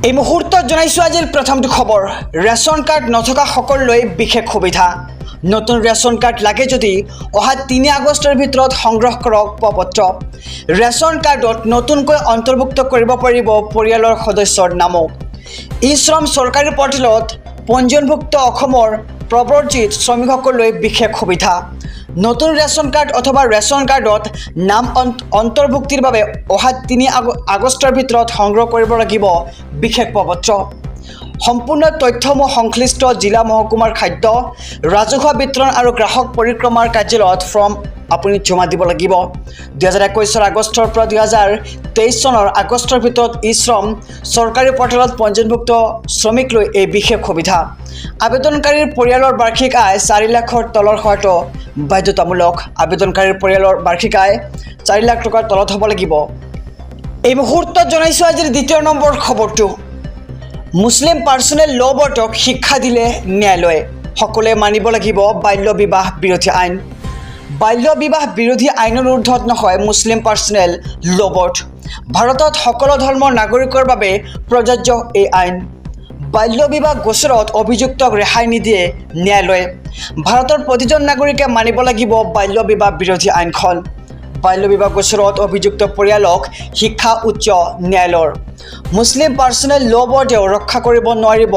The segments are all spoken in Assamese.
এই মুহূৰ্তত জনাইছো আজিৰ প্ৰথমটো খবৰ ৰেচন কাৰ্ড নথকা সকললৈ বিশেষ সুবিধা নতুন ৰেচন কাৰ্ড লাগে যদি অহা 3 আগষ্টৰ ভিতৰত সংগ্ৰহ কৰক পত্ৰ ৰেচন কাৰ্ডত নতুনকৈ অন্তৰ্ভুক্ত কৰিব পাৰিব পৰিয়ালৰ সদস্যৰ নামো ই-শ্ৰম চৰকাৰী পৰ্টেলত পঞ্জীয়নভুক্ত অসমৰ প্ৰব্ৰজিত শ্ৰমিকসকললৈ বিশেষ সুবিধা নতুন ৰেচন কাৰ্ড অথবা ৰেচন কাৰ্ডত নাম অন্তৰ্ভুক্তিৰ বাবে অহা 3 আগষ্টৰ ভিতৰত সংগ্ৰহ কৰিব লাগিব বিশেষ পত্ৰ সম্পূৰ্ণ তথ্যসমূহ সংশ্লিষ্ট জিলা মহকুমাৰ খাদ্য ৰাজহুৱা বিতৰণ আৰু গ্ৰাহক পৰিক্ৰমাৰ কাৰ্যালয়ত ফৰ্ম আপুনি জমা দিব লাগিব 2021 আগষ্টৰ পৰা 2023 চনৰ আগষ্টৰ ভিতৰত ই-শ্ৰম চৰকাৰী পৰ্টেলত পঞ্জীয়নভুক্ত শ্ৰমিক লৈ এই বিশেষ সুবিধা আবেদনকাৰীৰ পৰিয়ালৰ বাৰ্ষিক আয় 4 লাখৰ তলৰ হোৱাটো বাধ্যতামূলক আবেদনকাৰীৰ পৰিয়ালৰ বাৰ্ষিক আয় 4 লাখ টকাৰ তলত হ'ব লাগিব এই মুহূৰ্তত জনাইছো আজিৰ দ্বিতীয় নম্বৰ খবৰটো মুছলিম পাৰ্চনেল ল' বৰ্ডক শিক্ষা দিলে ন্যায়ালয়ে সকলোৱে মানিব লাগিব বাল্য বিবাহ বিৰোধী আইন বাল্য বিবাহ বিৰোধী আইনৰ ঊৰ্ধত নহয় মুছলিম পাৰ্চনেল ল' বৰ্ড ভাৰতত সকলো ধৰ্মৰ নাগৰিকৰ বাবে প্ৰযোজ্য এই আইন বাল্য বিবাহ গোচৰত অভিযুক্তক ৰেহাই নিদিয়ে ন্যায়ালয়ে ভাৰতৰ প্ৰতিজন নাগৰিকে মানিব লাগিব বাল্য বিবাহ বিৰোধী আইনখন বাল্য বিবাহ গোচৰত অভিযুক্ত পৰিয়ালক শিক্ষা উচ্চ ন্যায়ালয়ৰ মুছলিম পাৰ্চনেল ল' বৰ্ডেও ৰক্ষা কৰিব নোৱাৰিব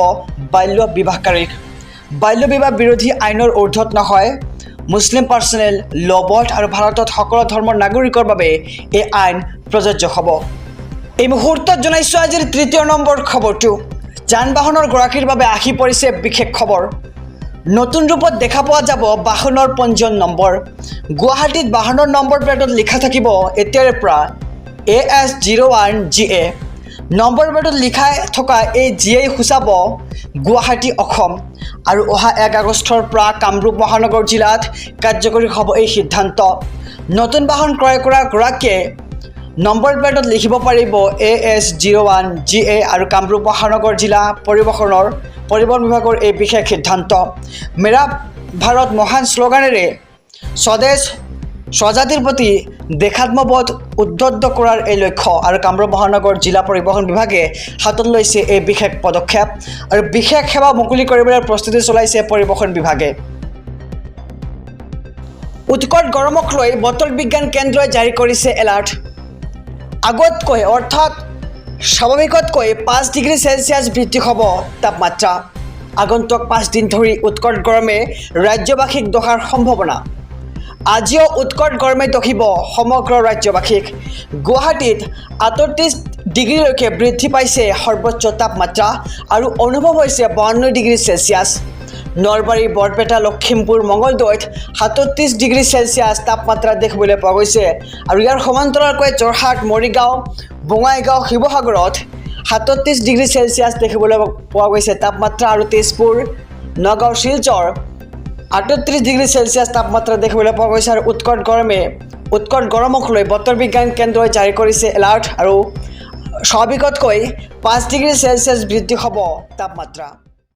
বাল্য বিবাহকাৰীক বাল্য বিবাহ বিৰোধী আইনৰ ঊৰ্ধত নহয় মুছলিম পাৰ্চনেল ল' বৰ্ড আৰু ভাৰতত সকলো ধৰ্মৰ নাগৰিকৰ বাবে এই আইন প্ৰযোজ্য হ'ব এই মুহূৰ্তত জনাইছো আজিৰ তৃতীয় নম্বৰ খবৰটো যান বাহনৰ গৰাকীৰ বাবে আহি পৰিছে বিশেষ খবৰ নতুন ৰূপত দেখা পোৱা যাব বাহনৰ পঞ্জীয়ন নম্বৰ গুৱাহাটীত বাহনৰ নম্বৰ প্লেটত লিখা থাকিব এতিয়াৰে পৰা AS01GA নম্বৰ প্লেটত লিখা থকা এই জিএ সূচাব গুৱাহাটী অসম আৰু অহা 1 আগষ্টৰ পৰা কামৰূপ মহানগৰ জিলাত কাৰ্যকৰী হ'ব এই সিদ্ধান্ত নতুন বাহন ক্ৰয় কৰা গৰাকীয়ে নম্বৰ প্লেটত লিখিব পাৰিব AS01GA আৰু কামৰূপ মহানগৰ জিলা পৰিবহণ বিভাগৰ এই বিশেষ সিদ্ধান্ত মেৰা ভাৰত মহান শ্লোগানেৰে স্বদেশ স্বজাতিৰ প্ৰতি দেশাত্মবোধ উদ্বুদ্ধ কৰাৰ এই লক্ষ্য আৰু কামৰূপ মহানগৰ জিলা পৰিবহণ বিভাগে হাতত লৈছে এই বিশেষ পদক্ষেপ আৰু বিশেষ সেৱা মুকলি কৰিবলৈ প্ৰস্তুতি চলাইছে পৰিবহণ বিভাগে উৎকট গৰমক লৈ বতৰ বিজ্ঞান কেন্দ্ৰই জাৰি কৰিছে এলাৰ্ট আগতকৈ অৰ্থাৎ স্বাভাৱিকতকৈ 5 ডিগ্ৰী চেলছিয়াছ বৃদ্ধি হ'ব তাপমাত্ৰা আগন্তুক 5 দিন ধৰি উৎকট গৰমে ৰাজ্যবাসীক দহাৰ সম্ভাৱনা আজিও উৎকট গৰমে দহিব সমগ্ৰ ৰাজ্যবাসীক গুৱাহাটীত 38 ডিগ্ৰীলৈকে বৃদ্ধি পাইছে সৰ্বোচ্চ তাপমাত্ৰা আৰু অনুভৱ হৈছে 52 ডিগ্ৰী চেলছিয়াছ নলবাৰী বৰপেটা লখিমপুৰ মঙলদৈত 37 ডিগ্ৰী চেলছিয়াছ তাপমাত্ৰা দেখিবলৈ পোৱা গৈছে আৰু ইয়াৰ সমান্তৰালকৈ যোৰহাট মৰিগাঁও বঙাইগাঁও শিৱসাগৰত 37 ডিগ্ৰী চেলছিয়াছ দেখিবলৈ পোৱা গৈছে তাপমাত্ৰা আৰু তেজপুৰ নগাঁও শিলচৰ 38 ডিগ্ৰী চেলছিয়াছ তাপমাত্ৰা দেখিবলৈ পোৱা গৈছে আৰু উৎকট গৰমক লৈ বতৰ বিজ্ঞান কেন্দ্ৰই জাৰি কৰিছে এলাৰ্ট আৰু স্বাভাৱিকতকৈ 5 ডিগ্ৰী চেলছিয়াছ বৃদ্ধি হ'ব তাপমাত্ৰা